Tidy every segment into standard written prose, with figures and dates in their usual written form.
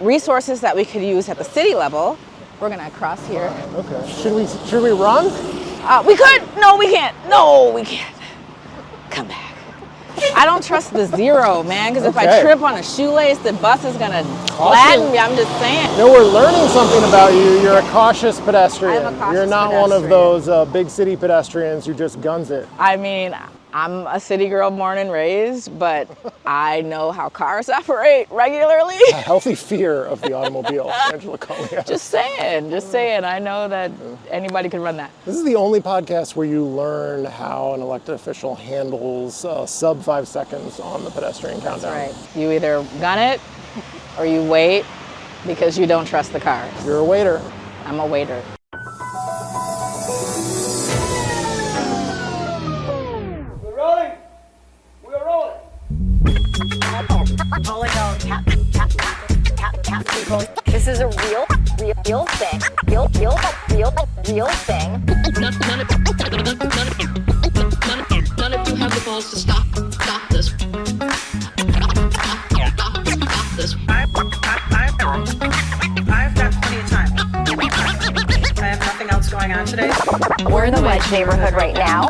resources that we could use at the city level. We're gonna cross here. Okay. Should we run? We could. No, we can't. No, we can't. Come back. I don't trust the zero, man, because if I trip on a shoelace, the bus is gonna flatten me. I'm just saying. No, we're learning something about you. You're a cautious pedestrian. I'm a cautious You're not pedestrian. one of those big city pedestrians who just guns it. I mean, I'm a city girl born and raised, but I know how cars operate regularly. A healthy fear of the automobile, Angela Conley. Just saying. I know that anybody could run that. This is the only podcast where you learn how an elected official handles sub 5 seconds on the pedestrian countdown. That's right. You either gun it or you wait because you don't trust the cars. You're a waiter. I'm a waiter. This is a real thing. Real thing. None of you have the balls to stop this. Stop this. I've got plenty of time. I have nothing else going on today. We're in the Wedge neighborhood right now.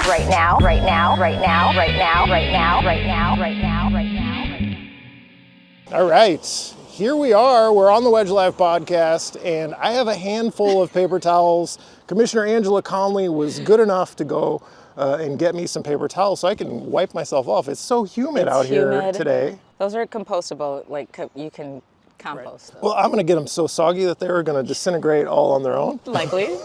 All right, here we are. We're on the Wedge Live podcast, and I have a handful of paper towels. Commissioner Angela Conley was good enough to go and get me some paper towels so I can wipe myself off. It's so humid out here today. Those are compostable, like you can compost them. Well, I'm gonna get them so soggy that they're gonna disintegrate all on their own. Likely.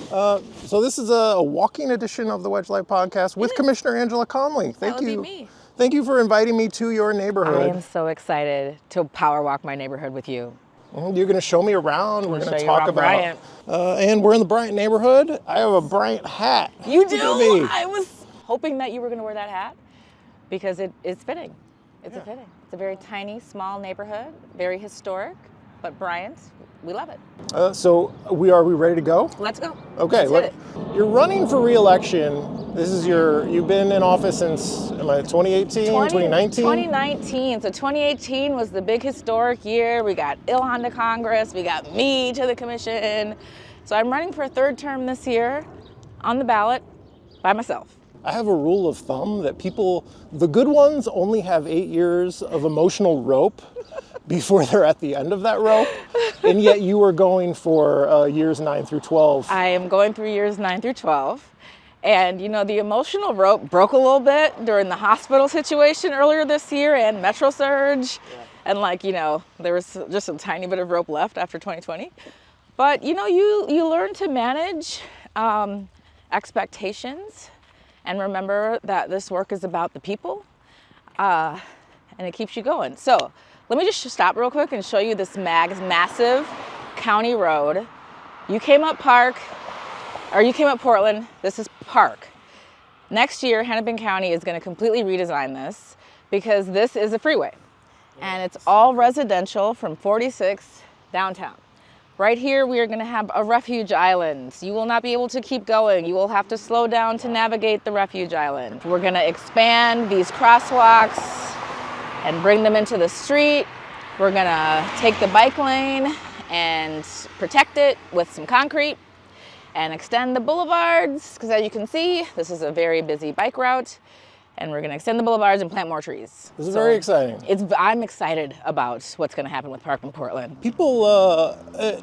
So this is a walking edition of the Wedge Live podcast with Commissioner Angela Conley. Thank you. That would be me. Thank you for inviting me to your neighborhood. I am so excited to power walk my neighborhood with you. You're going to show me around. We're going to talk about Bryant. And we're in the Bryant neighborhood. I have a Bryant hat. You do? Look at me. I was hoping that you were going to wear that hat because it's fitting. It's fitting. It's a very tiny, small neighborhood, very historic, but Bryant, we love it. So we ready to go? Let's go. Okay. Let's hit it. You're running for re-election. You've been in office since 2018, 2019? 2019. So 2018 was the big historic year. We got Ilhan to Congress. We got me to the commission. So I'm running for a third term this year on the ballot by myself. I have a rule of thumb that the good ones only have 8 years of emotional rope before they're at the end of that rope. And yet you were going for years 9 through 12. I am going through years 9 through 12. And the emotional rope broke a little bit during the hospital situation earlier this year and Metro Surge. Yeah. And there was just a tiny bit of rope left after 2020. But you learn to manage expectations and remember that this work is about the people and it keeps you going. So let me just stop real quick and show you this massive county road. You came up Portland, this is Park. Next year, Hennepin County is going to completely redesign this because this is a freeway. And it's all residential from 46 downtown. Right here, we are going to have a refuge island. You will not be able to keep going. You will have to slow down to navigate the refuge island. We're going to expand these crosswalks and bring them into the street. We're going to take the bike lane and protect it with some concrete and extend the boulevards, because as you can see, this is a very busy bike route, and we're gonna extend the boulevards and plant more trees. This is very exciting. I'm excited about what's gonna happen with Park in Portland. People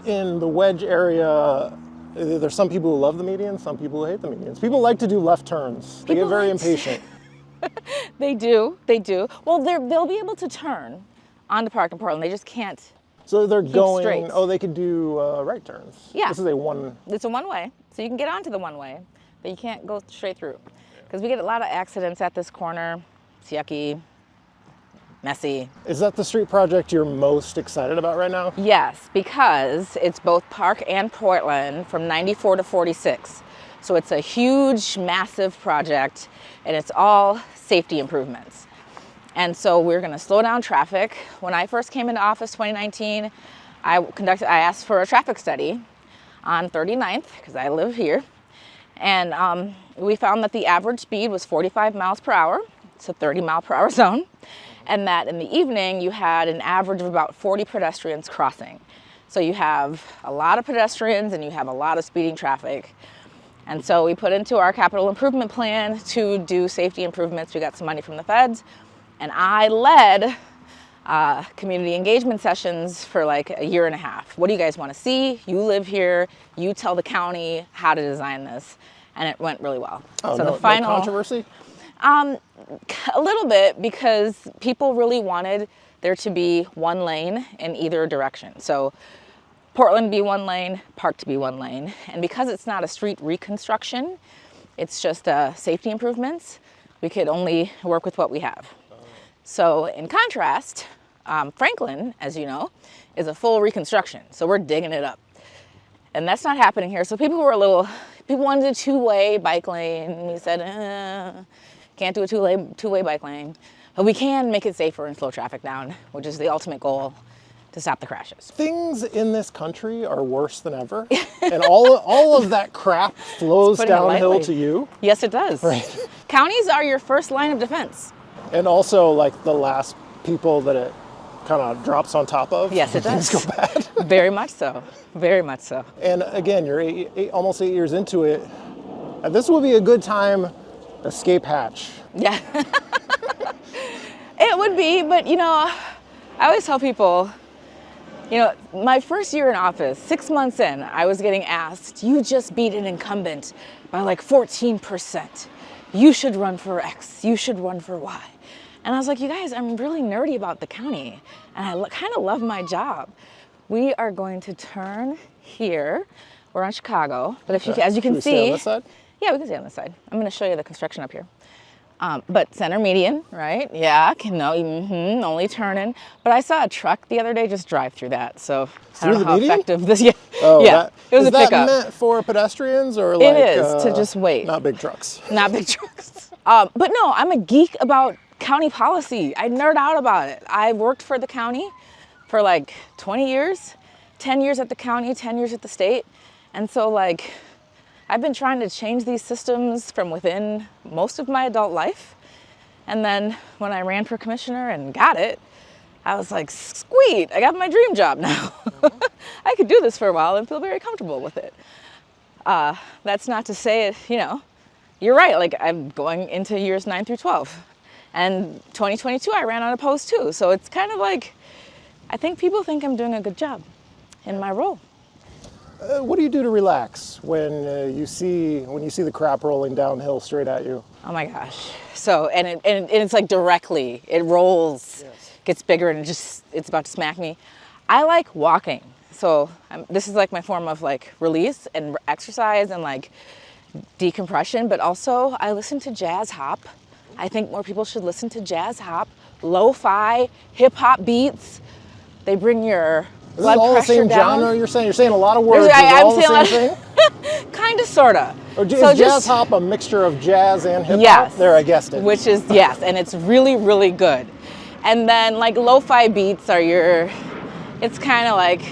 in the Wedge area, there's some people who love the medians, some people who hate the medians. People like to do left turns. They get very impatient. They do. Well, they'll be able to turn onto Park in Portland. They just can't. So they're going, straight. they could do right turns. Yeah. This is It's a one-way, so you can get onto the one-way, but you can't go straight through. Because we get a lot of accidents at this corner. It's yucky, messy. Is that the street project you're most excited about right now? Yes, because it's both Park and Portland from 94 to 46. So it's a huge, massive project, and it's all safety improvements. And so we're going to slow down traffic. When I first came into office 2019, I asked for a traffic study on 39th because I live here. And we found that the average speed was 45 miles per hour. It's a 30 mile per hour zone. and that in the evening you had an average of about 40 pedestrians crossing. So you have a lot of pedestrians and you have a lot of speeding traffic. And so we put into our capital improvement plan to do safety improvements. We got some money from the feds, and I led community engagement sessions for like a year and a half. What do you guys want to see? You live here. You tell the county how to design this, and it went really well. Oh, so no, the final no controversy? a little bit, because people really wanted there to be one lane in either direction. So Portland be one lane, Park to be one lane, and because it's not a street reconstruction, it's just safety improvements, we could only work with what we have. So in contrast, Franklin, as you know, is a full reconstruction. So we're digging it up. And that's not happening here. So people wanted a two-way bike lane. We said, can't do a two-way bike lane. But we can make it safer and slow traffic down, which is the ultimate goal, to stop the crashes. Things in this country are worse than ever. And all of that crap flows Putting it downhill lightly. to you. Yes, it does. Right. Counties are your first line of defense. And also like the last people that it kind of drops on top of. Yes, it Things does. go bad. Very much so. Very much so. And again, you're almost 8 years into it. And this would be a good time, escape hatch. Yeah. It would be, but you know, I always tell people, you know, my first year in office, 6 months in, I was getting asked, you just beat an incumbent by like 14%. You should run for X, you should run for Y. And I was like, you guys, I'm really nerdy about the county, and I kind of love my job. We are going to turn here. We're on Chicago, but if you, as you Should can we see, stay on this side? yeah, we can stay on this side. I'm going to show you the construction up here. But center median, right? Yeah, only turning. But I saw a truck the other day just drive through that, so I don't know how effective this. Yeah, Oh, yeah, it was is a pickup. that meant for pedestrians or like? It is to just wait. Not big trucks. Not big trucks. But no, I'm a geek about county policy. I nerd out about it. I worked for the county for like 20 years, 10 years at the county, 10 years at the state, and so like, I've been trying to change these systems from within most of my adult life. And then when I ran for commissioner and got it, I was like, sweet, I got my dream job now. I could do this for a while and feel very comfortable with it. That's not to say it, you know, you're right, like I'm going into years 9 through 12. And 2022, I ran unopposed too. So it's kind of like, I think people think I'm doing a good job in my role. What do you do to relax when you see the crap rolling downhill straight at you? Oh my gosh. So, and it's like directly, it rolls, gets bigger, and it's about to smack me. I like walking. So this is like my form of like release and exercise and like decompression, but also I listen to jazz hop. I think more people should listen to jazz hop, lo-fi, hip hop beats. They bring your Is blood this all the pressure same down. genre you're saying? You're saying a lot of words. Is I'm all the saying same thing? Kind of, sorta. Or is So jazz hop a mixture of jazz and hip hop? Yes. There, I guessed it. Which is, yes, and it's really, really good. And then like lo-fi beats are it's kind of like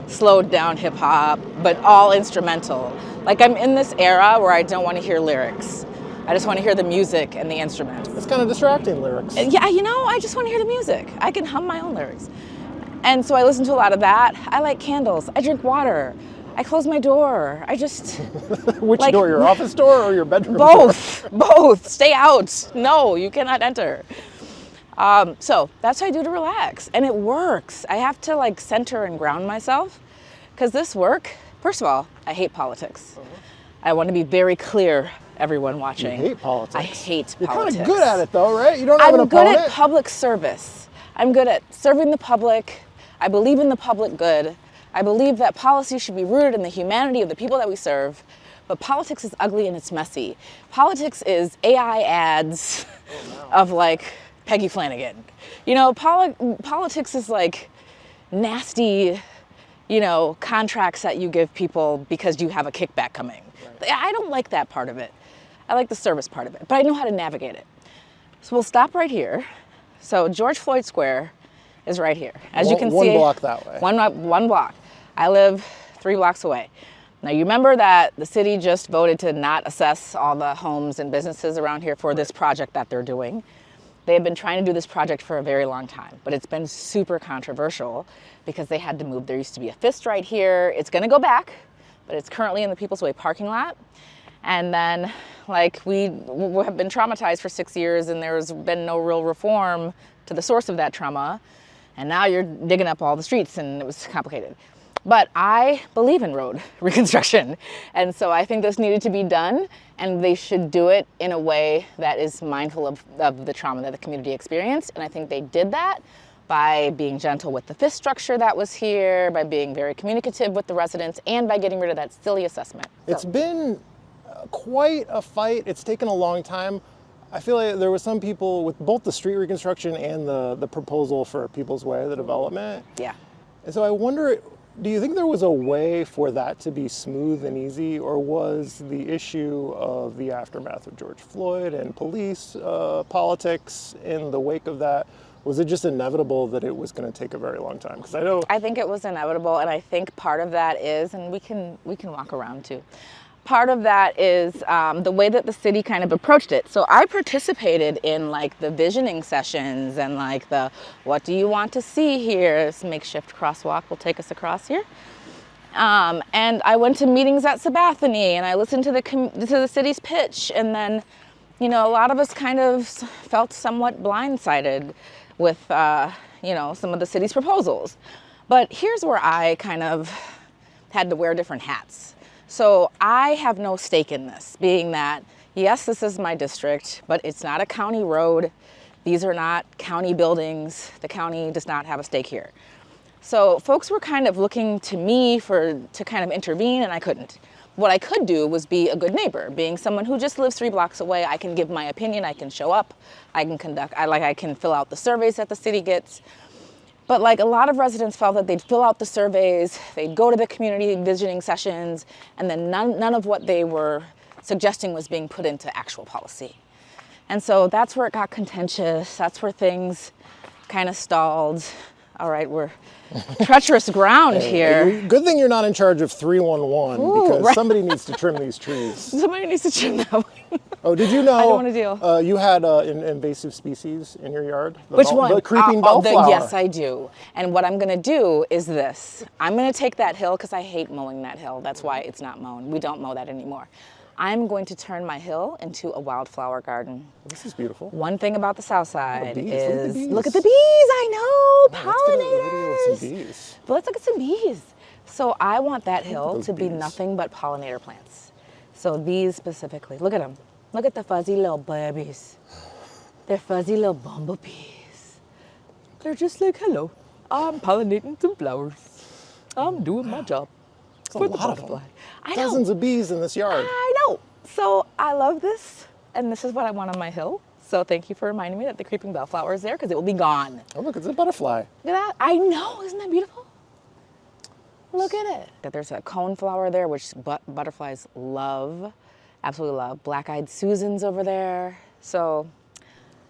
slowed down hip hop, but all instrumental. Like I'm in this era where I don't want to hear lyrics. I just want to hear the music and the instruments. It's kind of distracting lyrics. Yeah, you know, I just want to hear the music. I can hum my own lyrics. And so I listen to a lot of that. I light candles. I drink water. I close my door. I just... Which like, door? Your office door or your bedroom door? Both. Stay out. No, you cannot enter. So that's what I do to relax. And it works. I have to like center and ground myself because this work, first of all, I hate politics. I want to be very clear, everyone watching. You hate politics. I hate You're politics. kind of good at it though, right? You don't have an I'm good opponent? at public service. I'm good at serving the public. I believe in the public good. I believe that policy should be rooted in the humanity of the people that we serve. But politics is ugly and it's messy. Politics is AI ads of like Peggy Flanagan. You know, politics is like nasty, you know, contracts that you give people because you have a kickback coming. Right. I don't like that part of it. I like the service part of it, but I know how to navigate it. So we'll stop right here. So George Floyd Square is right here. As you can see, one block that way. One block. I live 3 blocks away. Now you remember that the city just voted to not assess all the homes and businesses around here for this project that they're doing. They have been trying to do this project for a very long time, but it's been super controversial because they had to move. There used to be a fist right here. It's going to go back, but it's currently in the People's Way parking lot. And then, like, we have been traumatized for 6 years, and there's been no real reform to the source of that trauma. And now you're digging up all the streets, and it was complicated. But I believe in road reconstruction. And so I think this needed to be done, and they should do it in a way that is mindful of the trauma that the community experienced. And I think they did that by being gentle with the fist structure that was here, by being very communicative with the residents, and by getting rid of that silly assessment. It's been quite a fight. It's taken a long time. I feel like there was some people with both the street reconstruction and the proposal for People's Way, the development. Yeah. And so I wonder, do you think there was a way for that to be smooth and easy, or was the issue of the aftermath of George Floyd and police politics in the wake of that, was it just inevitable that it was going to take a very long time? Because I think it was inevitable, and I think part of that is, and we can walk around too. Part of that is the way that the city kind of approached it. So I participated in like the visioning sessions and like the, what do you want to see here? This makeshift crosswalk will take us across here. And I went to meetings at Sabathani, and I listened to the city's pitch. And then, you know, a lot of us kind of felt somewhat blindsided with, you know, some of the city's proposals. But here's where I kind of had to wear different hats. So I have no stake in this, being that, yes, this is my district, but it's not a county road. These are not county buildings. The county does not have a stake here. So folks were kind of looking to me to kind of intervene, and I couldn't. What I could do was be a good neighbor, being someone who just lives 3 blocks away. I can give my opinion, I can show up, I can fill out the surveys that the city gets. But like a lot of residents felt that they'd fill out the surveys, they'd go to the community visiting sessions, and then none of what they were suggesting was being put into actual policy. And so that's where it got contentious. That's where things kind of stalled. All right, we're treacherous ground here. Good thing you're not in charge of 311, because right. somebody needs to trim these trees. Somebody needs to trim that one. Oh, did you know? I don't want to deal. You had an invasive species in your yard? Which one? The creeping bellflower. Yes, I do. And what I'm going to do is this. I'm going to take that hill, because I hate mowing that hill. That's why it's not mown. We don't mow that anymore. I'm going to turn my hill into a wildflower garden. This is beautiful. One thing about the South Side is look look at the bees. I know, Let's get a video of pollinators. some bees. But let's look at some bees. So I want that hill those to be bees. nothing but pollinator plants. So these specifically, look at them. Look at the fuzzy little babies. They're fuzzy little bumblebees. They're just like, hello, I'm pollinating some flowers. I'm doing my job. It's a lot of them. I know. Dozens of bees in this yard. I know. So I love this, and this is what I want on my hill. So thank you for reminding me that the creeping bellflower is there, because it will be gone. Oh, look, it's a butterfly. Look at that. I know. Isn't that beautiful? Look at it. There's a coneflower there, which butterflies love, absolutely love. Black-eyed Susans over there. So,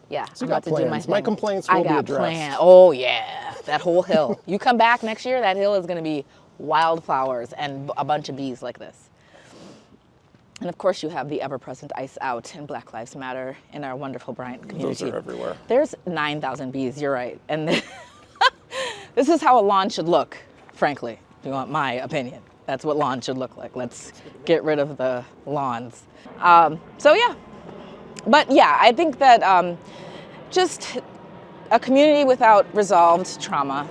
yeah. So you I'm got about to do plans. my My thing. complaints will I be got addressed. plans. Oh, yeah. That whole hill. You come back next year, that hill is going to be wildflowers and a bunch of bees like this. And of course, you have the ever-present Ice Out and Black Lives Matter in our wonderful Bryant community. Those are everywhere. There's 9,000 bees, you're right. And this is how a lawn should look, frankly, if you want my opinion. That's what lawns should look like. Let's get rid of the lawns. So yeah, but yeah, I think that just a community without resolved trauma,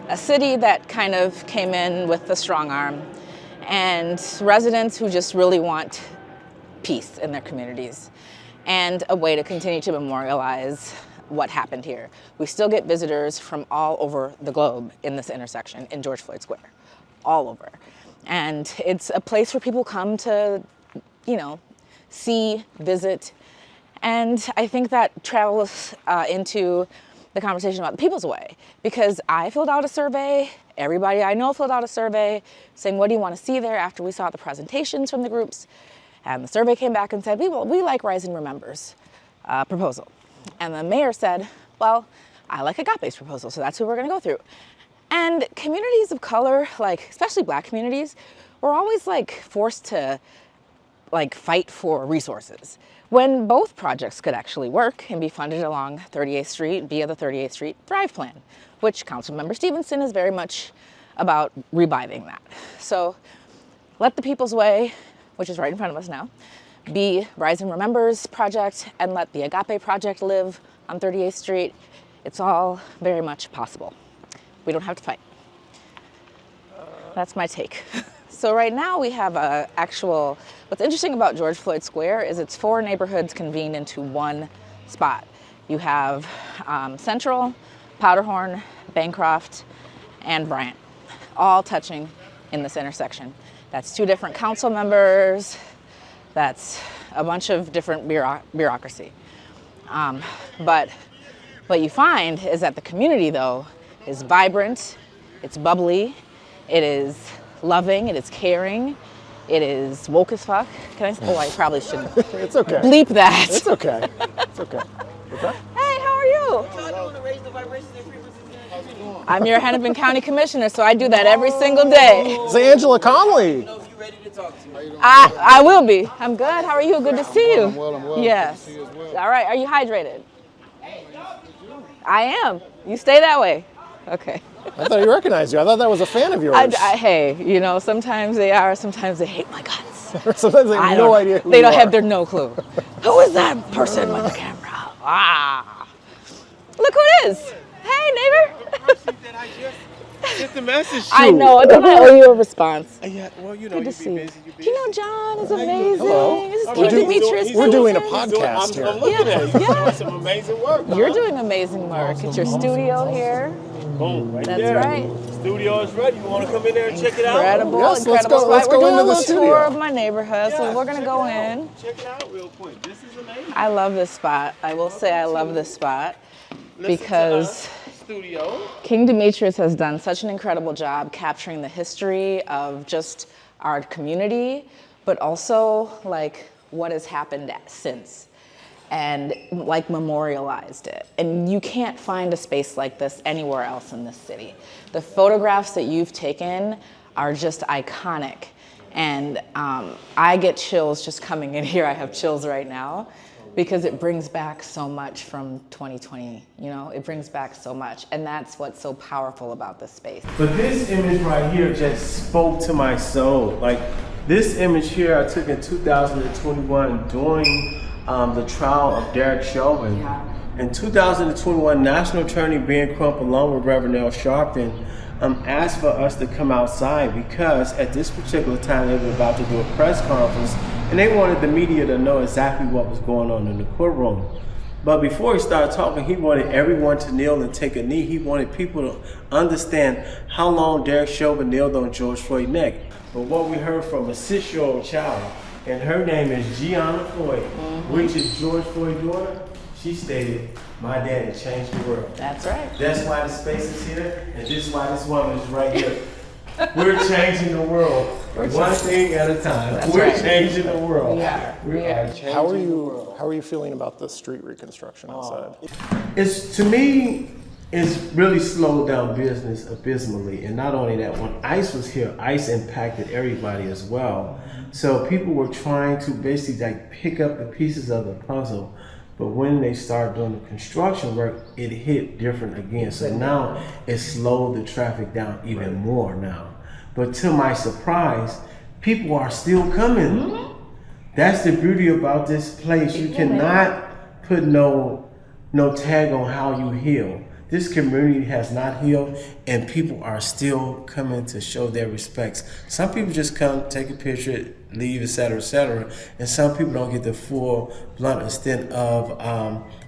a city that kind of came in with the strong arm, and residents who just really want peace in their communities, and a way to continue to memorialize what happened here. We still get visitors from all over the globe in this intersection in George Floyd Square, all over. And it's a place where people come to, you know, see, visit. And I think that travels into the conversation about the People's Way, because I filled out a survey, everybody I know filled out a survey saying, what do you want to see there, after we saw the presentations from the groups. And the survey came back and said, we like Rising Remembers proposal. And the mayor said, well, I like Agape's proposal, so that's who we're going to go through. And communities of color, like especially Black communities, were always like forced to like fight for resources. when both projects could actually work and be funded along 38th Street via the 38th Street Thrive Plan, which Councilmember Stevenson is very much about reviving that. So let the People's Way, which is right in front of us now, be Rise and Remembers project, and let the Agape project live on 38th Street. It's all very much possible. We don't have to fight. That's my take. So right now we have what's interesting about George Floyd Square is it's 4 neighborhoods convened into one spot. You have Central, Powderhorn, Bancroft, and Bryant, all touching in this intersection. That's 2 different council members. That's a bunch of different bureaucracy. But what you find is that the community, though, is vibrant, it's bubbly, it is loving, it is caring, it is woke as fuck. Can I? Oh, I probably should It's okay. bleep that. It's okay. It's okay. What's that? Hey, how are you? I'm your Hennepin County Commissioner, so I do that every single day. It's Angela Conley. I will be. I'm good. How are you? Good to see you. I'm well. Yes. Good to see you as well. All right. Are you hydrated? I am. You stay that way. Okay. I thought he recognized you. I thought that was a fan of yours. Hey, you know, sometimes they are, sometimes they hate my guts. Sometimes they have no idea who They you don't are. have no clue. Who is that person with the camera? Ah. Look who it is. Hey, neighbor. Get the message. I know. I don't owe you a response. Yeah, well, you know, Good to you see be you. busy. You You know, John is amazing. Hello. This is We're King doing- Demetrius. we're doing a Stevenson. podcast here. I'm looking at you. You're Yeah. doing some amazing work. You're doing amazing work. It's your studio here. Boom, right That's there. right. Studio is ready. You want to come in there and check it out? Incredible, Yes, let's incredible go- let's spot. go We're doing into a the little studio. tour of my neighborhood, so Yeah, we're gonna check go it out. in. Check it out real quick. This is amazing. I love this spot. I will say I love this spot Listen because to studio. King Demetrius has done such an incredible job capturing the history of just our community, but also like what has happened since, and like memorialized it. And you can't find a space like this anywhere else in this city. The photographs that you've taken are just iconic. And I get chills just coming in here. I have chills right now because it brings back so much from 2020, you know? It brings back so much. And that's what's so powerful about this space. But this image right here just spoke to my soul. Like this image here I took in 2021 during the trial of Derek Chauvin. Yeah. In 2021, National Attorney Ben Crump, along with Reverend Al Sharpton, asked for us to come outside because at this particular time they were about to do a press conference and they wanted the media to know exactly what was going on in the courtroom. But before he started talking, he wanted everyone to kneel and take a knee. He wanted people to understand how long Derek Chauvin kneeled on George Floyd's neck. But what we heard from a 6-year-old child, and her name is Gianna Floyd, which is George Floyd's daughter, she stated, "My daddy changed the world." That's right. That's why the space is here, and this is why this woman is right here. We're changing the world, one thing at a time. That's We're right. changing the world. We are. We are changing How are the you? world. How are you feeling about the street reconstruction outside? It's, to me, it's really slowed down business abysmally. And not only that, when ICE was here, ICE impacted everybody as well. So people were trying to basically like pick up the pieces of the puzzle. But when they started doing the construction work, it hit different again. So now it slowed the traffic down even more now. But to my surprise, people are still coming. That's the beauty about this place. You cannot put no tag on how you heal. This community has not healed, and people are still coming to show their respects. Some people just come, take a picture, leave, etc., and some people don't get the full blunt extent of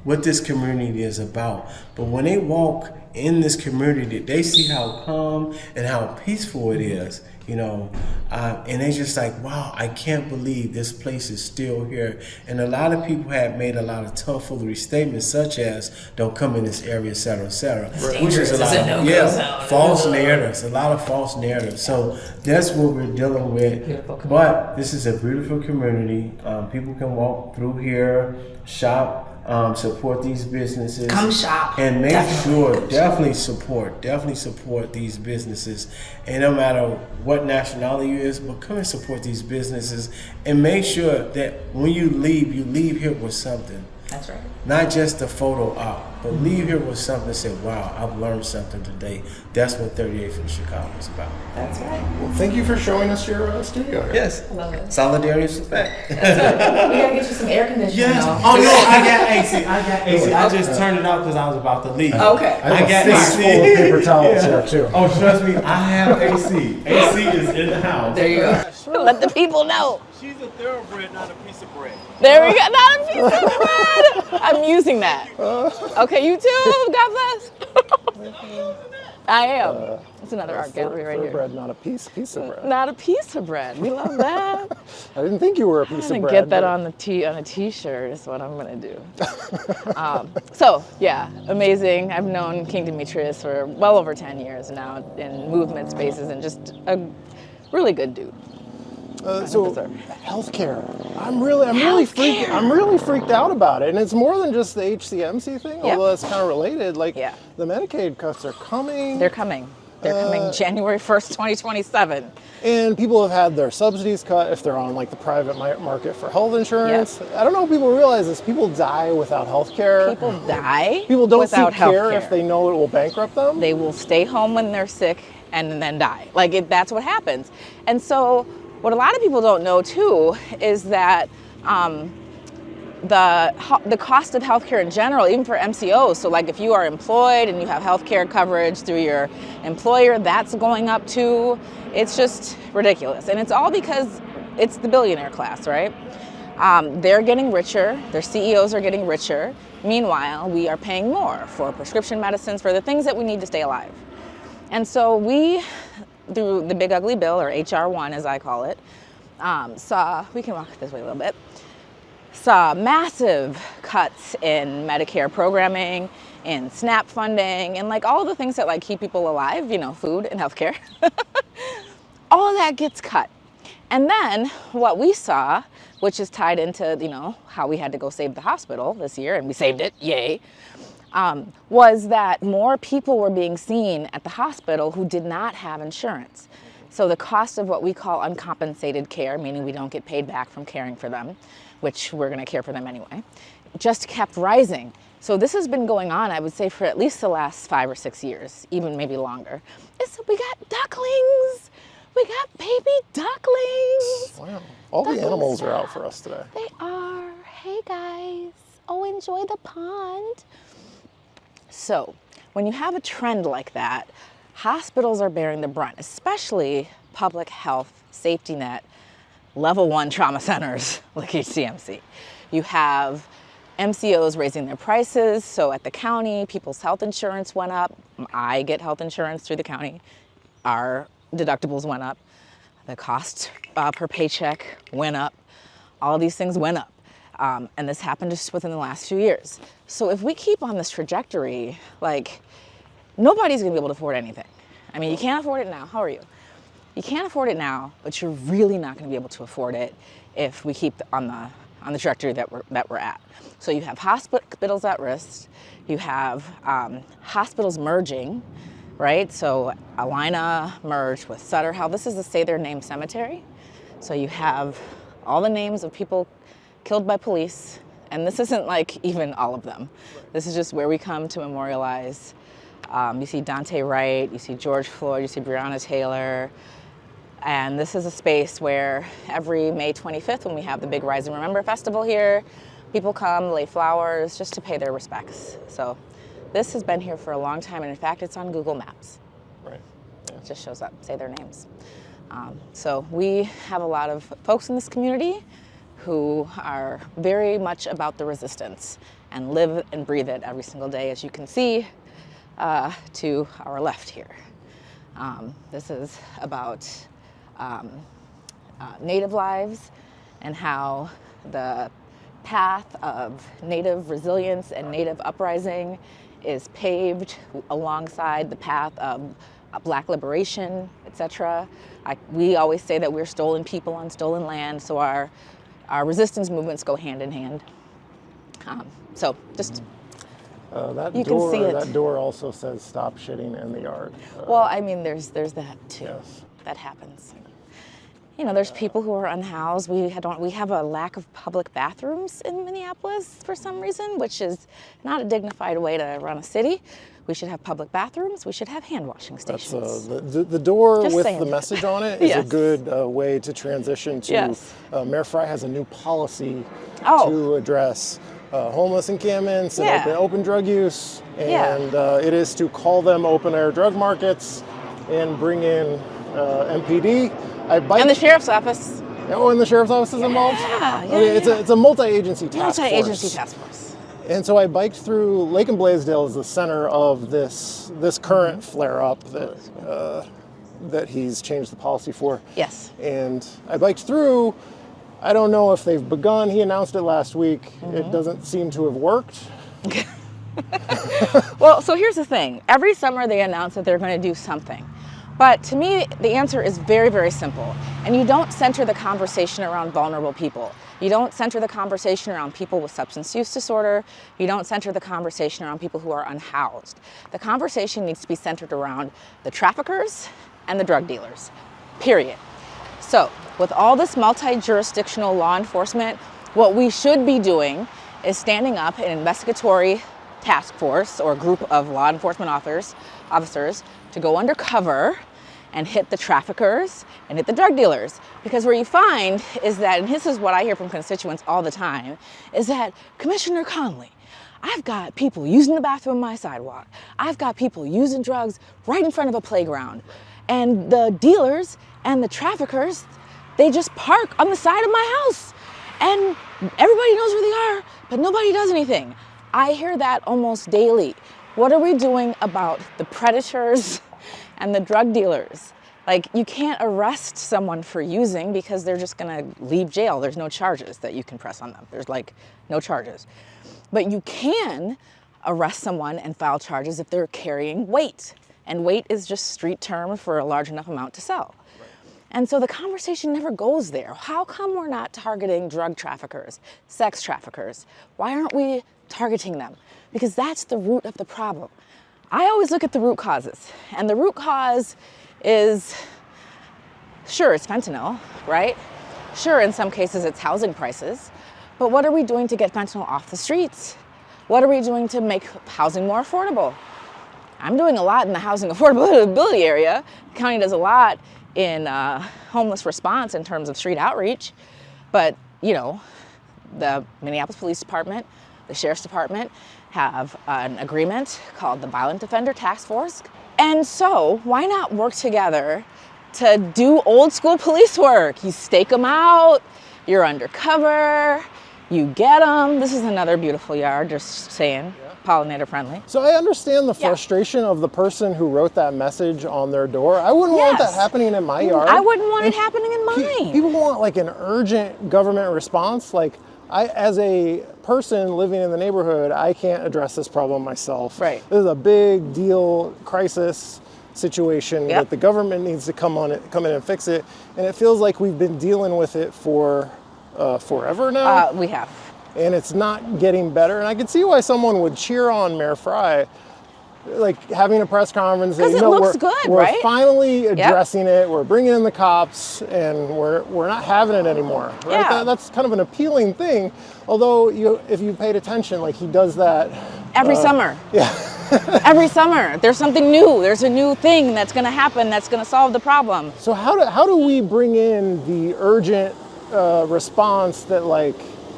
what this community is about. But when they walk in this community, they see how calm and how peaceful it is, you know, and they just like, wow, I can't believe this place is still here. And a lot of people have made a lot of tomfoolery statements, such as "don't come in this area," etc., which is a lot of false narratives, a lot of false narratives. So that's what we're dealing with. But this is a beautiful community. People can walk through here, shop. Support these businesses. Come shop. And make sure, definitely support these businesses. And no matter what nationality you is, but come and support these businesses. And make sure that when you leave here with something. That's right. Not just a photo op, but leave here with something and say, wow, I've learned something today. That's what 38 from Chicago is about. That's right. Well, thank you for showing us your studio here. Yes. I love it. Solidarity and respect. We gotta get you some air conditioning. Yes. though. Oh no, I got AC. I just turned it off because I was about to leave. Okay. I have I got a fist AC. full of paper towels here too. Oh, trust me, I have AC. AC is in the house. There you go. Let the people know. She's a thoroughbred, not a piece of bread. There we go. Not a piece of bread. I'm using that. Okay, you too. God bless. I am. It's another art gallery right here. Bread, not a piece of bread. Not a piece of bread. We love that. I didn't think you were a piece I'm of gonna bread. get that but- on a t-shirt is what I'm gonna do. So yeah, amazing. I've known King Demetrius for well over 10 years now in movement spaces, and just a really good dude. So healthcare. I'm really freaked out about it, and it's more than just the HCMC thing. Yep. Although it's kind of related. Like Yeah. the Medicaid cuts are coming. They're coming. They're coming January 1st, 2027. And people have had their subsidies cut if they're on like the private market for health insurance. I don't know if people realize this. People die without health care. People die People don't without seek care healthcare. if they know it will bankrupt them. They will stay home when they're sick and then die. That's what happens. And so what a lot of people don't know too is that the cost of healthcare in general, even for MCOs, so like if you are employed and you have healthcare coverage through your employer, that's going up too. It's just ridiculous. And it's all because it's the billionaire class, right? They're getting richer, their CEOs are getting richer. Meanwhile, we are paying more for prescription medicines, for the things that we need to stay alive. And so we, through the Big Ugly Bill, or HR1 as I call it, we can walk this way a little bit, saw massive cuts in Medicare programming, in SNAP funding, and like all the things that like keep people alive, food and healthcare. All of that gets cut. And then what we saw, which is tied into, how we had to go save the hospital this year, and we saved it, yay, was that more people were being seen at the hospital who did not have insurance. So the cost of what we call uncompensated care, meaning we don't get paid back from caring for them, which we're going to care for them anyway, just kept rising. So this has been going on, I would say, for at least the last 5 or 6 years, even maybe longer. We got ducklings. We got baby ducklings. Wow. All the animals are out for us today. They are. Hey guys. Oh, enjoy the pond. So when you have a trend like that, hospitals are bearing the brunt, especially public health safety net level 1 trauma centers like HCMC. You have MCOs raising their prices. So at the county, people's health insurance went up. I get health insurance through the county. Our deductibles went up. The cost per paycheck went up. All these things went up. And this happened just within the last few years. So if we keep on this trajectory, nobody's gonna be able to afford anything. I mean, you can't afford it now. How are you? You can't afford it now, but you're really not gonna be able to afford it if we keep on the trajectory that we're at. So you have hospitals at risk. You have hospitals merging, right? So Alina merged with Sutter Health. This is the Say Their Name Cemetery. So you have all the names of people killed by police, and this isn't even all of them. This is just where we come to memorialize. You see Dante Wright, you see George Floyd, you see Breonna Taylor, and this is a space where every May 25th, when we have the big Rise and Remember Festival here, people come, lay flowers, just to pay their respects. So this has been here for a long time, and in fact, it's on Google Maps. Right. Yeah. It just shows up, say their names. So we have a lot of folks in this community who are very much about the resistance and live and breathe it every single day, as you can see to our left here. This is about Native lives and how the path of Native resilience and Native uprising is paved alongside the path of Black liberation, etc. We always say that we're stolen people on stolen land, so our resistance movements go hand in hand. So just, That You door, can see it. That door also says "Stop shitting in the yard." well, I mean, there's that too. Yes. That happens. You know, there's people who are unhoused. We have a lack of public bathrooms in Minneapolis for some reason, which is not a dignified way to run a city. We should have public bathrooms. We should have hand washing That's stations. the door Just with saying. the message on it is Yes. a good way to transition to. Yes. Mayor Fry has a new policy Oh. to address homeless encampments and Yeah. open drug use, Yeah. and it is to call them open air drug markets and bring in MPD. And the sheriff's office. Oh, and the sheriff's office is involved? Yeah, Okay, it's a multi-agency task Multi-agency force. task force. And so I biked through Lake and Blaisdell is the center of this current flare-up that he's changed the policy for. Yes. And I biked through. I don't know if they've begun. He announced it last week. Mm-hmm. It doesn't seem to have worked. Well, so here's the thing. Every summer they announce that they're going to do something. But to me, the answer is very, very simple. And you don't center the conversation around vulnerable people. You don't center the conversation around people with substance use disorder. You don't center the conversation around people who are unhoused. The conversation needs to be centered around the traffickers and the drug dealers, period. So with all this multi-jurisdictional law enforcement, what we should be doing is standing up an investigatory task force or group of law enforcement officers to go undercover and hit the traffickers and hit the drug dealers. Because what you find is that, and this is what I hear from constituents all the time, is that Commissioner Conley, I've got people using the bathroom on my sidewalk. I've got people using drugs right in front of a playground. And the dealers and the traffickers, they just park on the side of my house. And everybody knows where they are, but nobody does anything. I hear that almost daily. What are we doing about the predators and the drug dealers? Like, you can't arrest someone for using because they're just gonna leave jail. There's no charges that you can press on them. There's like no charges. But you can arrest someone and file charges if they're carrying weight. And weight is just street term for a large enough amount to sell. And so the conversation never goes there. How come we're not targeting drug traffickers, sex traffickers? Why aren't we targeting them? Because that's the root of the problem. I always look at the root causes, and the root cause is, sure, it's fentanyl, right? Sure, in some cases it's housing prices, but what are we doing to get fentanyl off the streets? What are we doing to make housing more affordable? I'm doing a lot in the housing affordability area. The county does a lot in homeless response in terms of street outreach, but you know, the Minneapolis Police Department, the Sheriff's Department have an agreement called the Violent Offender Task Force. And so why not work together to do old school police work? You stake them out, you're undercover, you get them. This is another beautiful yard, just saying, pollinator friendly. So I understand the frustration of the person who wrote that message on their door. I wouldn't want that Yes. happening in my yard. I wouldn't want it happening in mine. People want like an urgent government response. Like, I, as a person living in the neighborhood, I can't address this problem myself. Right. This is a big deal, crisis situation that the government needs to come in and fix it. And it feels like we've been dealing with it for forever now. We have. And it's not getting better. And I can see why someone would cheer on Mayor Fry, like having a press conference. 'Cause it looks good, we're right? finally addressing it. We're bringing in the cops, and we're not having it anymore. Right? Yeah. That's kind of an appealing thing. Although if you paid attention, like he does that Every summer. Yeah. Every summer. There's something new. There's a new thing that's going to happen that's going to solve the problem. So how do we bring in the urgent response that like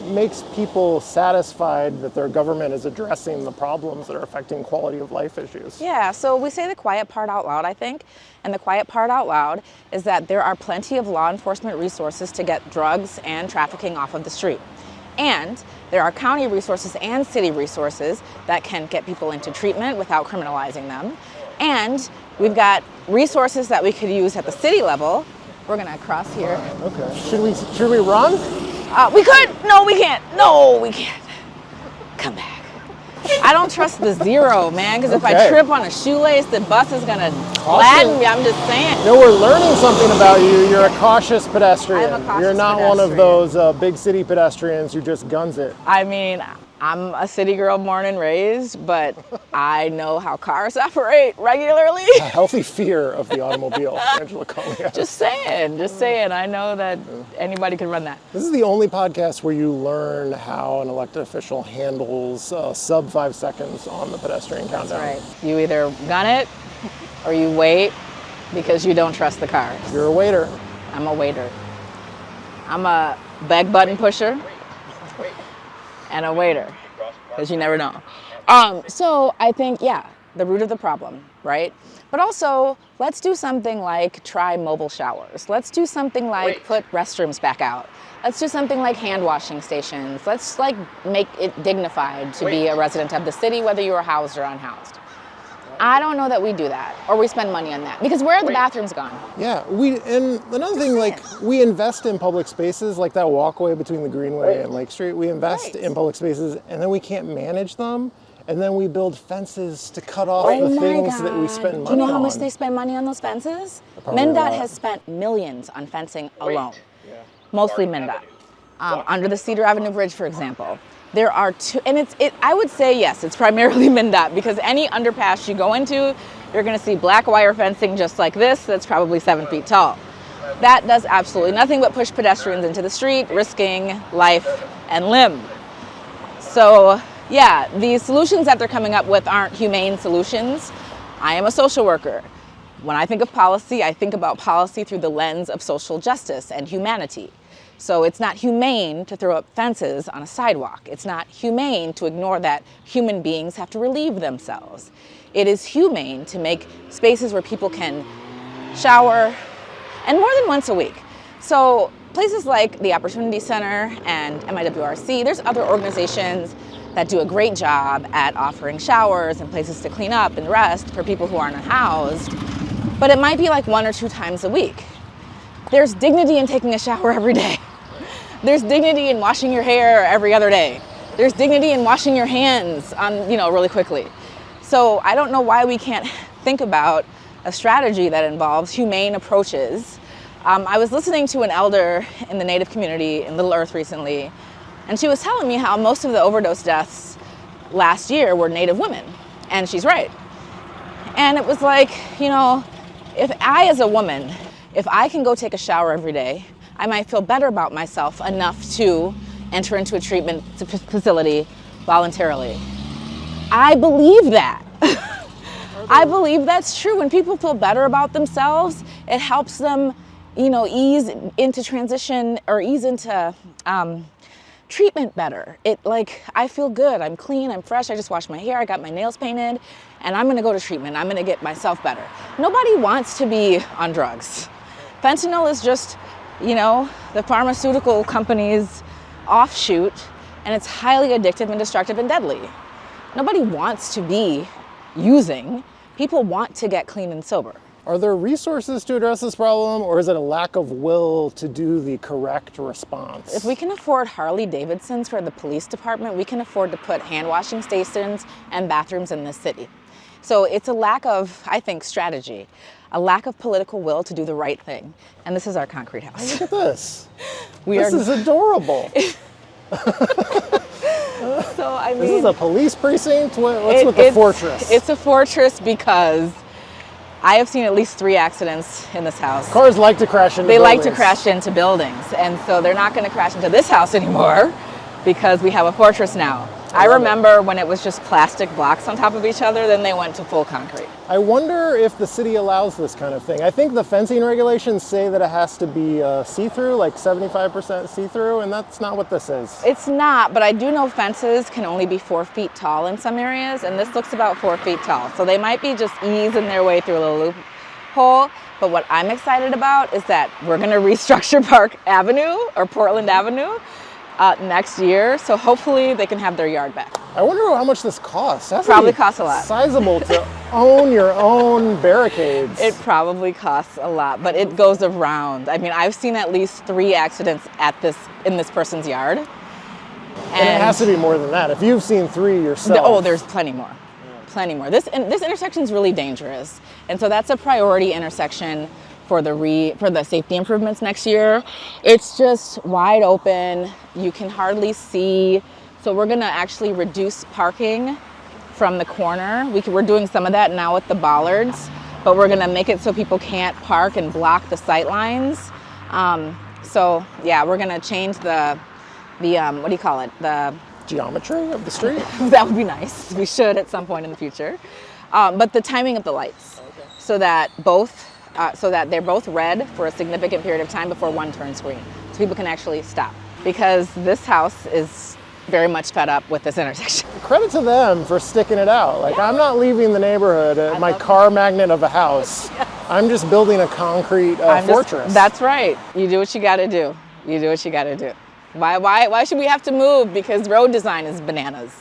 makes people satisfied that their government is addressing the problems that are affecting quality of life issues? Yeah, so we say the quiet part out loud, I think. And the quiet part out loud is that there are plenty of law enforcement resources to get drugs and trafficking off of the street. And there are county resources and city resources that can get people into treatment without criminalizing them. And we've got resources that we could use at the city level. We're gonna cross here. Okay. Should we run? We could. No, we can't. No, we can't. Come back. I don't trust the zero, man, because if I Okay. trip on a shoelace, the bus is gonna flatten me. I'm just saying. No, we're learning something about you. You're a cautious pedestrian. I'm a cautious You're not one of pedestrian. those big city pedestrians who just guns it. I mean, I'm a city girl born and raised, but I know how cars operate regularly. A healthy fear of the automobile, Angela Conley has. Just saying. I know that anybody can run that. This is the only podcast where you learn how an elected official handles sub 5 seconds on the pedestrian countdown. Right. You either gun it or you wait because you don't trust the cars. You're a waiter. I'm a waiter. I'm a beg button pusher and a waiter, because you never know. So I think, the root of the problem, right? But also, let's do something like try mobile showers. Let's do something like put restrooms back out. Let's do something like hand washing stations. Let's like make it dignified to be a resident of the city, whether you are housed or unhoused. I don't know that we do that, or we spend money on that, because where are the bathrooms gone? Yeah, and another thing, like, we invest in public spaces, like that walkway between the Greenway and Lake Street. We invest in public spaces, and then we can't manage them, and then we build fences to cut off the things that we spend money on. Do you know how much they spend money on those fences? MnDOT has spent millions on fencing alone, mostly MnDOT. Under the Cedar Avenue Bridge, for example. There are two, and I would say yes, it's primarily MnDOT, because any underpass you go into, you're gonna see black wire fencing just like this, that's probably 7 feet tall. That does absolutely nothing but push pedestrians into the street, risking life and limb. So yeah, the solutions that they're coming up with aren't humane solutions. I am a social worker. When I think of policy, I think about policy through the lens of social justice and humanity. So it's not humane to throw up fences on a sidewalk. It's not humane to ignore that human beings have to relieve themselves. It is humane to make spaces where people can shower, and more than once a week. So places like the Opportunity Center and MIWRC, there's other organizations that do a great job at offering showers and places to clean up and rest for people who aren't housed, but it might be like 1 or 2 times a week. There's dignity in taking a shower every day. There's dignity in washing your hair every other day. There's dignity in washing your hands really quickly. So I don't know why we can't think about a strategy that involves humane approaches. I was listening to an elder in the Native community in Little Earth recently, and she was telling me how most of the overdose deaths last year were Native women, and she's right. And it was like, if I as a woman, if I can go take a shower every day, I might feel better about myself enough to enter into a treatment facility voluntarily. I believe that. I believe that's true. When people feel better about themselves, it helps them, ease into transition or ease into treatment better. I feel good, I'm clean, I'm fresh, I just washed my hair, I got my nails painted, and I'm gonna go to treatment, I'm gonna get myself better. Nobody wants to be on drugs. Fentanyl is just, the pharmaceutical company's offshoot, and it's highly addictive and destructive and deadly. Nobody wants to be using. People want to get clean and sober. Are there resources to address this problem, or is it a lack of will to do the correct response? If we can afford Harley Davidsons for the police department, we can afford to put hand washing stations and bathrooms in this city. So it's a lack of, I think, strategy, a lack of political will to do the right thing. And this is our concrete house. Look at this. This is adorable. So, I mean, this is a police precinct? What's with the fortress? It's a fortress because I have seen at least 3 accidents in this house. Cars like to crash into buildings. They like to crash into buildings. And so they're not going to crash into this house anymore because we have a fortress now. I remember when it was just plastic blocks on top of each other, then they went to full concrete. I wonder if the city allows this kind of thing. I think the fencing regulations say that it has to be see-through, like 75% see-through, and that's not what this is. It's not, but I do know fences can only be 4 feet tall in some areas, and this looks about 4 feet tall. So they might be just easing their way through a little loophole. But what I'm excited about is that we're going to restructure Park Avenue or Portland Avenue next year, so hopefully they can have their yard back. I wonder how much this costs. That's probably costs a lot. Sizable to own your own barricades. It probably costs a lot, but it goes around. I mean, I've seen at least 3 accidents in this person's yard. And it has to be more than that. If you've seen 3 yourself. Oh, there's plenty more. Plenty more. This intersection is really dangerous, and so that's a priority intersection for the safety improvements next year. It's just wide open. You can hardly see So we're gonna actually reduce parking from the corner. We're doing some of that now with the bollards, but we're gonna make it so people can't park and block the sight lines. So yeah, we're gonna change the what do you call it? The Geometry of the street? that would be nice. We should at some point in the future. But the timing of the lights, so that they're both red for a significant period of time before one turns green, so people can actually stop. Because this house is very much fed up with this intersection. Credit to them for sticking it out. Like, I'm not leaving the neighborhood, my car magnet of a house. I'm just building a concrete fortress. That's right. You do what you got to do. You do what you got to do. Why should we have to move because road design is bananas?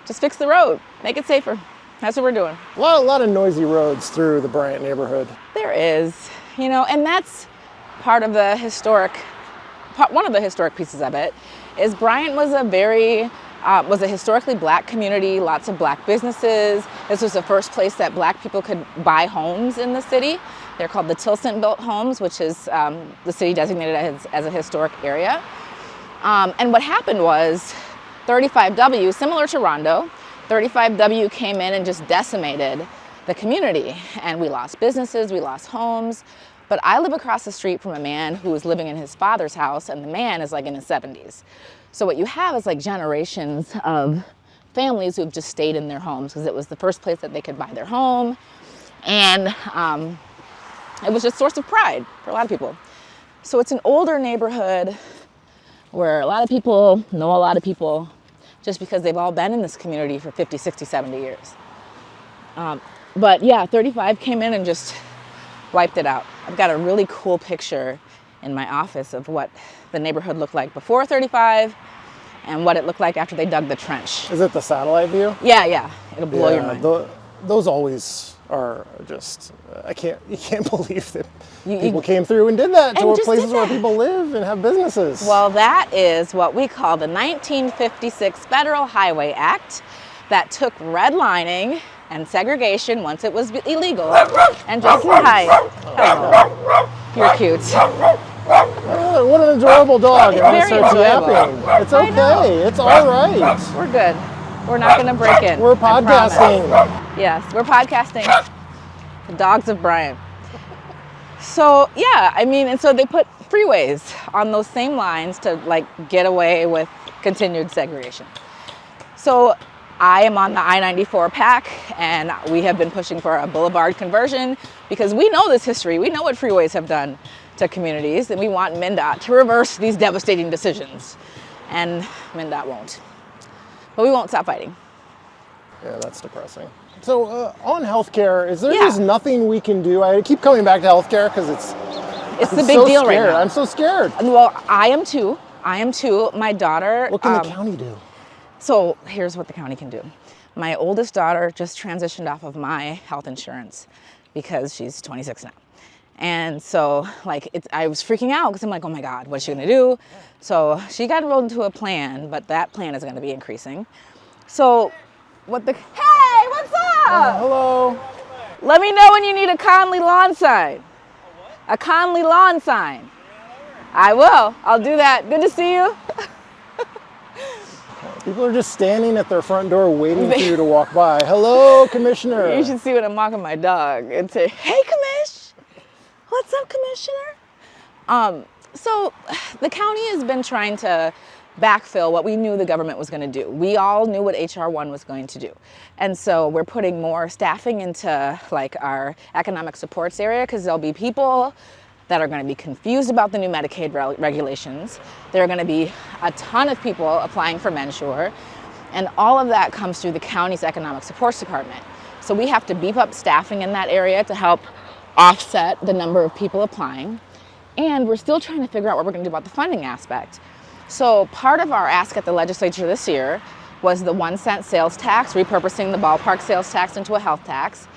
Just fix the road, make it safer. That's what we're doing. A lot of noisy roads through the Bryant neighborhood. There is, and that's part of the one of the historic pieces of it is Bryant was a historically black community, lots of black businesses. This was the first place that black people could buy homes in the city. They're called the Tilson built homes, which is the city designated as a historic area. And what happened was 35W, similar to Rondo, 35W came in and just decimated the community. And we lost businesses, we lost homes. But I live across the street from a man who was living in his father's house, and the man is like in his 70s. So what you have is like generations of families who have just stayed in their homes because it was the first place that they could buy their home. And it was just a source of pride for a lot of people. So it's an older neighborhood where a lot of people know a lot of people just because they've all been in this community for 50, 60, 70 years. But yeah, 35 came in and just wiped it out. I've got a really cool picture in my office of what the neighborhood looked like before 35 and what it looked like after they dug the trench. Is it the satellite view? Yeah. It'll blow your mind. Those always are just, you can't believe that people came through and did that to places where people live and have businesses. Well, that is what we call the 1956 Federal Highway Act that took redlining and segregation once it was illegal and just Hello. You're cute. What an adorable dog. Very enjoyable. Yapping. It's okay. It's all right. We're good. We're not going to break in. We're podcasting. Yes, we're podcasting. The dogs of Bryant. So yeah, and so they put freeways on those same lines to like get away with continued segregation. So I am on the I-94 PAC, and we have been pushing for a boulevard conversion because we know this history. We know what freeways have done to communities, and we want MnDOT to reverse these devastating decisions. And MnDOT won't. But we won't stop fighting. Yeah, that's depressing. So on healthcare, is there just nothing we can do? I keep coming back to healthcare because it's the big deal right now. I'm so scared. Well, I am too. My daughter. What can the county do? So here's what the county can do. My oldest daughter just transitioned off of my health insurance because she's 26 now. And so I was freaking out because I'm like, oh my God, what's she gonna do? So she got enrolled into a plan, but that plan is gonna be increasing. So hey, what's up? Hello. Let me know when you need a Conley lawn sign. A Conley lawn sign. I will, I'll do that. Good to see you. People are just standing at their front door waiting for you to walk by. Hello, Commissioner. You should see when I'm walking my dog and say, hey, Commish. What's up, Commissioner? So the county has been trying to backfill what we knew the government was going to do. We all knew what HR 1 was going to do. And so we're putting more staffing into our economic supports area because there'll be people that are going to be confused about the new Medicaid regulations. There are going to be a ton of people applying for Mensure, and all of that comes through the county's economic supports department. So we have to beef up staffing in that area to help offset the number of people applying. And we're still trying to figure out what we're going to do about the funding aspect. So part of our ask at the legislature this year was the 1-cent sales tax, repurposing the ballpark sales tax into a health tax.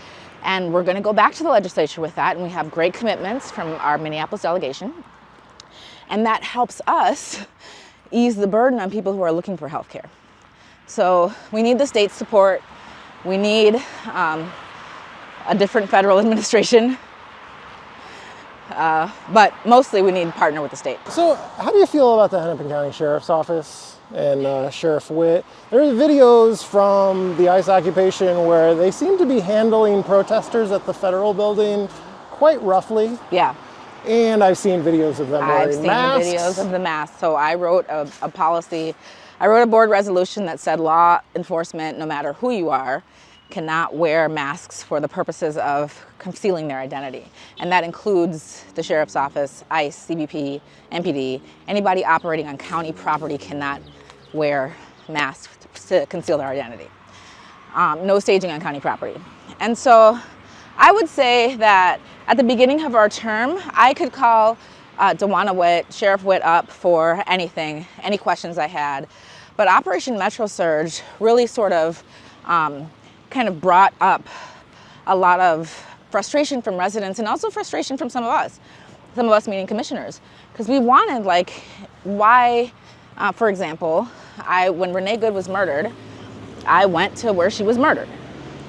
And we're going to go back to the legislature with that, and we have great commitments from our Minneapolis delegation. And that helps us ease the burden on people who are looking for health care. So we need the state's support. We need a different federal administration. but mostly we need to partner with the state. So how do you feel about the Hennepin County Sheriff's Office and Sheriff Witt? There are videos from the ICE occupation where they seem to be handling protesters at the federal building quite roughly. Yeah. And I've seen videos of them wearing masks. I've seen the videos of the masks. So I wrote a policy, I wrote a board resolution that said law enforcement, no matter who you are, cannot wear masks for the purposes of concealing their identity. And that includes the Sheriff's Office, ICE, CBP, MPD. Anybody operating on county property cannot wear masks to conceal their identity. No staging on county property. And so I would say that at the beginning of our term, I could call Dewana Witt, Sheriff Witt up for anything, any questions I had. But Operation Metro Surge really sort of kind of brought up a lot of frustration from residents and also frustration from some of us meaning commissioners, because we wanted, like, why, for example, when Renee Good was murdered, I went to where she was murdered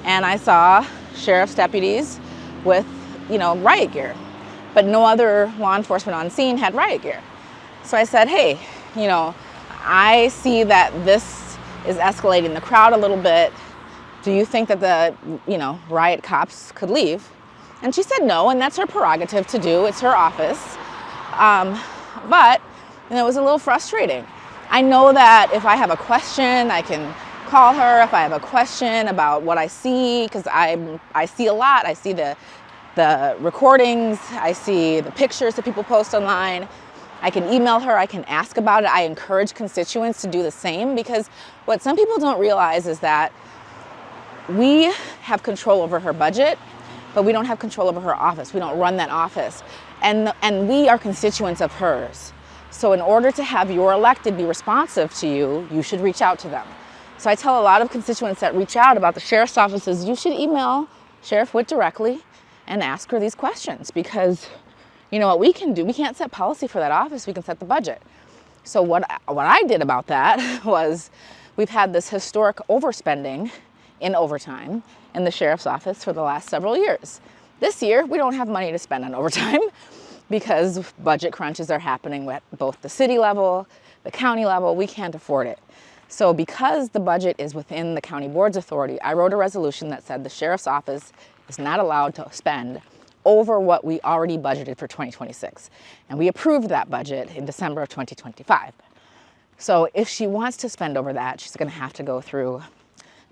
and I saw sheriff's deputies with, riot gear, but no other law enforcement on scene had riot gear. So I said, hey, I see that this is escalating the crowd a little bit. Do you think that the, riot cops could leave? And she said no, and that's her prerogative to do. It's her office. But it was a little frustrating. I know that if I have a question, I can call her. If I have a question about what I see, because I see a lot. I see the recordings. I see the pictures that people post online. I can email her. I can ask about it. I encourage constituents to do the same, because what some people don't realize is that we have control over her budget, but we don't have control over her office. We don't run that office. And we are constituents of hers. So in order to have your elected be responsive to you, you should reach out to them. So I tell a lot of constituents that reach out about the sheriff's offices, you should email Sheriff Witt directly and ask her these questions, because what we can do, we can't set policy for that office, we can set the budget. So what I did about that was, we've had this historic overspending in overtime in the sheriff's office for the last several years. This year, we don't have money to spend on overtime because budget crunches are happening at both the city level, the county level. We can't afford it. So because the budget is within the county board's authority, I wrote a resolution that said the sheriff's office is not allowed to spend over what we already budgeted for 2026. And we approved that budget in December of 2025. So if she wants to spend over that, she's gonna have to go through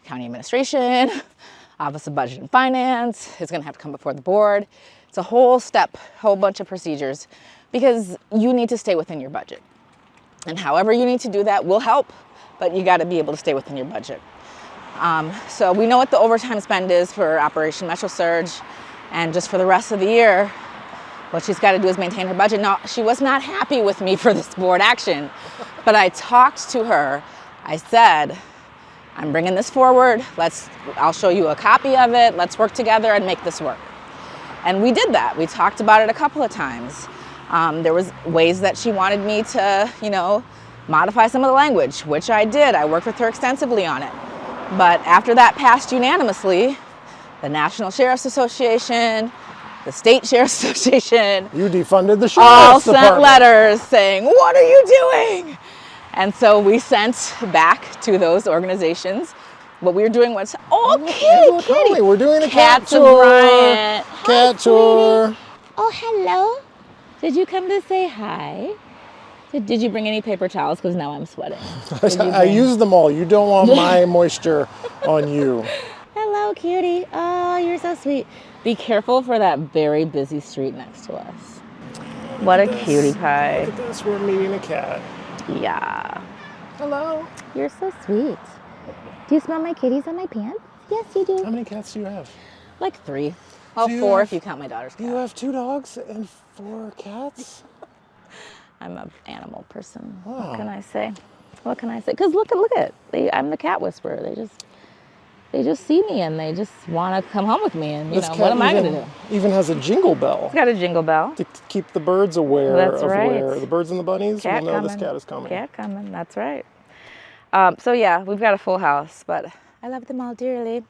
county administration, Office of Budget and Finance. It's gonna have to come before the board. It's a whole bunch of procedures, because you need to stay within your budget. And however you need to do that will help, but you gotta be able to stay within your budget. So we know what the overtime spend is for Operation Metro Surge, and just for the rest of the year, what she's gotta do is maintain her budget. Now, she was not happy with me for this board action, but I talked to her. I said, I'm bringing this forward. I'll show you a copy of it. Let's work together and make this work. And we did that. We talked about it a couple of times. There was ways that she wanted me to, modify some of the language, which I did. I worked with her extensively on it. But after that passed unanimously, the National Sheriff's Association, the State Sheriff's Association, You defunded the all sheriff's sent department. letters saying, what are you doing? And so we sent back to those organizations. What we were doing was, Angela Conley, we're doing a cat Cats of tour. Bryant. Cat tour. Oh, hello. Did you come to say hi? Did you bring any paper towels? Because now I'm sweating. I used them all. You don't want my moisture on you. Hello, cutie. Oh, you're so sweet. Be careful for that very busy street next to us. What a cutie pie. Look at this, we're meeting a cat. Yeah. Hello. You're so sweet. Do you smell my kitties on my pants? Yes, you do. How many cats do you have? Like 3. Well, Do you 4 have- if you count my daughter's cat. You have 2 dogs and 4 cats? I'm an animal person. Wow. What can I say? What can I say? Because look at I'm the cat whisperer. They just see me and they just want to come home with me. And This what cat am I going to do? even has a jingle bell It's got a jingle bell. to keep the birds aware That's of right. where the birds and the bunnies Cat will know this coming. cat is coming. Cat coming. That's right. So yeah, we've got a full house, but I love them all dearly.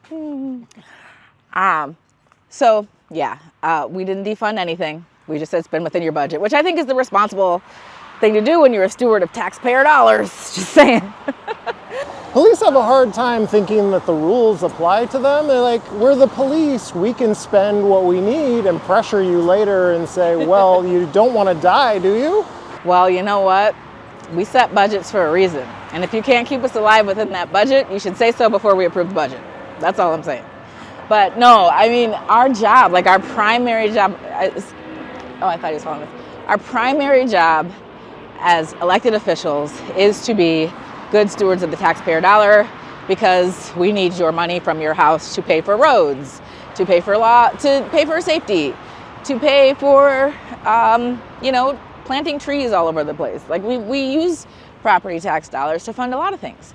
So yeah, we didn't defund anything. We just said spend within your budget, which I think is the responsible thing to do when you're a steward of taxpayer dollars. Just saying. Police have a hard time thinking that the rules apply to them. They're like, we're the police. We can spend what we need and pressure you later and say, well, you don't want to die, do you? Well, you know what? We set budgets for a reason. And if you can't keep us alive within that budget, you should say so before we approve the budget. That's all I'm saying. But no, I mean, our job, like our primary job, I thought he was following us. Our primary job as elected officials is to be good stewards of the taxpayer dollar, because we need your money from your house to pay for roads, to pay for to pay for safety, to pay for, planting trees all over the place. Like we use property tax dollars to fund a lot of things.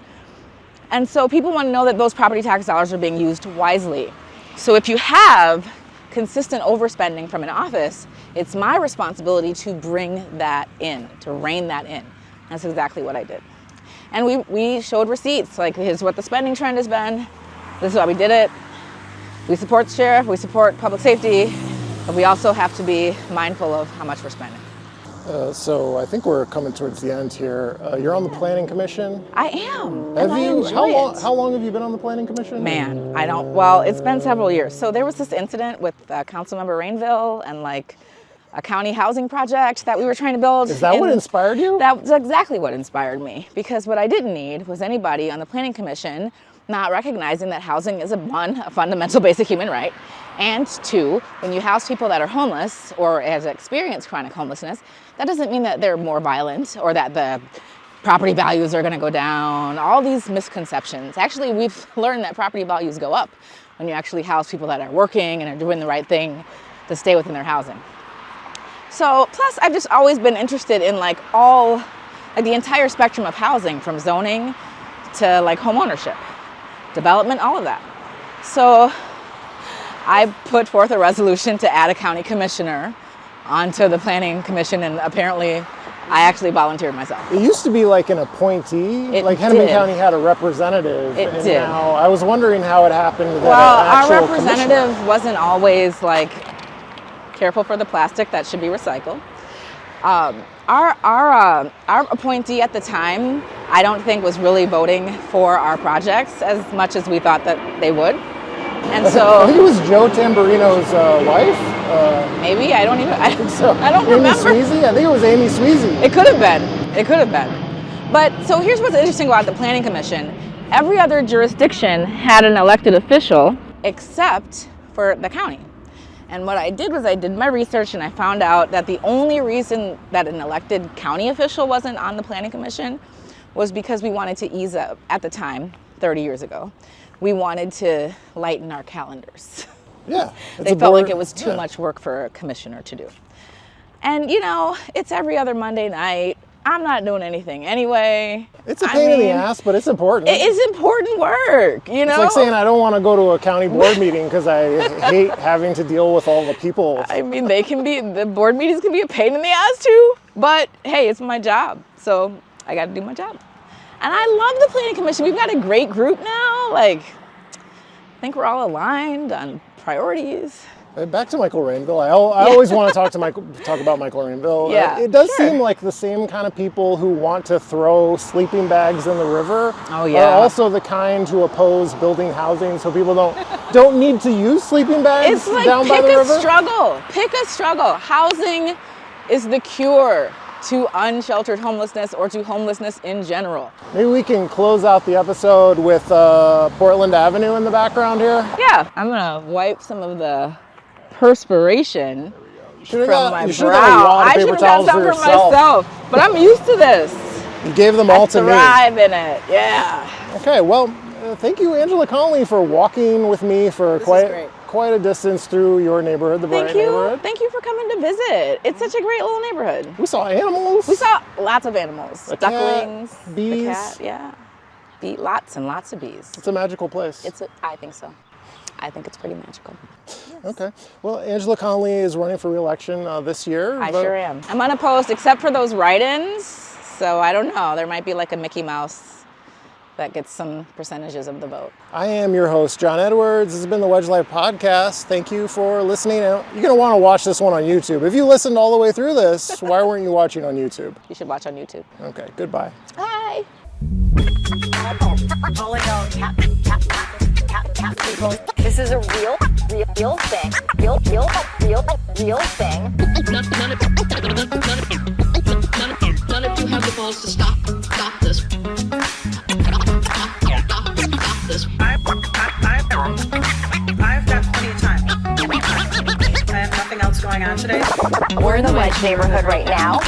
And so people want to know that those property tax dollars are being used wisely. So if you have consistent overspending from an office, it's my responsibility to bring that in, to rein that in. That's exactly what I did. And we showed receipts, like here's what the spending trend has been, this is why we did it. We support the sheriff, we support public safety, but we also have to be mindful of how much we're spending. So I think we're coming towards the end here. You're on the Planning Commission. I am. Have and you? I enjoy it. How long have you been on the Planning Commission? Man, I don't. Well, it's been several years. So there was this incident with Councilmember Rainville and like a county housing project that we were trying to build. Is that what inspired you? That was exactly what inspired me, because what I didn't need was anybody on the Planning Commission not recognizing that housing is a fundamental basic human right, and two, when you house people that are homeless or has experienced chronic homelessness, that doesn't mean that they're more violent or that the property values are going to go down. All these misconceptions. Actually, we've learned that property values go up when you actually house people that are working and are doing the right thing to stay within their housing. So, plus I've just always been interested in like the entire spectrum of housing, from zoning to like home ownership, development, all of that. So I put forth a resolution to add a county commissioner onto the Planning Commission, and apparently I actually volunteered myself. It used to be like an appointee, like Hennepin County had a representative. It did. Now, I was wondering how it happened. Well, our representative wasn't always like careful for the plastic that should be recycled. Our appointee at the time, I don't think was really voting for our projects as much as we thought that they would. And so I think it was Joe Tamburino's wife. Maybe, I think so. I don't Amy remember. Sweezy? I think it was Amy Sweezy. It could have been. But so here's what's interesting about the Planning Commission. Every other jurisdiction had an elected official except for the county. And what I did was I did my research, and I found out that the only reason that an elected county official wasn't on the Planning Commission was because we wanted to ease up, at the time, 30 years ago, we wanted to lighten our calendars. Yeah. They felt like it was too much work for a commissioner to do. And it's every other Monday night. I'm not doing anything anyway. It's a pain in the ass, but it's important. It is important work, It's like saying I don't want to go to a county board meeting because I hate having to deal with all the people. I mean, the board meetings can be a pain in the ass too, but hey, it's my job, so I got to do my job. And I love the Planning Commission. We've got a great group now. Like, I think we're all aligned on priorities. Back to Michael Rainville. I always want to talk about Michael Rainville. Yeah, it does seem like the same kind of people who want to throw sleeping bags in the river Oh, yeah. are also the kind who oppose building housing so people don't need to use sleeping bags It's like down by the river. Pick a struggle. Housing is the cure to unsheltered homelessness or to homelessness in general. Maybe we can close out the episode with Portland Avenue in the background here. Yeah, I'm gonna wipe some of the perspiration from my you should brow. have got a wad of I paper should have towels got some for for yourself. myself, but I'm used to this. You gave them all to me. Thrive in it, yeah. Okay, well, thank you, Angela Conley, for walking with me for This is great. quite a distance through your neighborhood, the Bryant neighborhood. Thank you for coming to visit. It's such a great little neighborhood. We saw animals. We saw lots of animals. A Ducklings, cat, bees. the cat, yeah. Lots and lots of bees. It's a magical place. I think so. I think it's pretty magical. Okay. Well, Angela Conley is running for re-election this year. I sure am. I'm unopposed except for those write-ins, so I don't know. There might be like a Mickey Mouse that gets some percentages of the vote. I am your host, John Edwards. This has been the Wedge Life Podcast. Thank you for listening. You're going to want to watch this one on YouTube. If you listened all the way through this, why weren't you watching on YouTube? You should watch on YouTube. Okay, goodbye. Bye. This is a real thing. Real thing. None of you have the balls to stop this. Stop this. I've got plenty of time. I have nothing else going on today. We're in the Wedge neighborhood right now.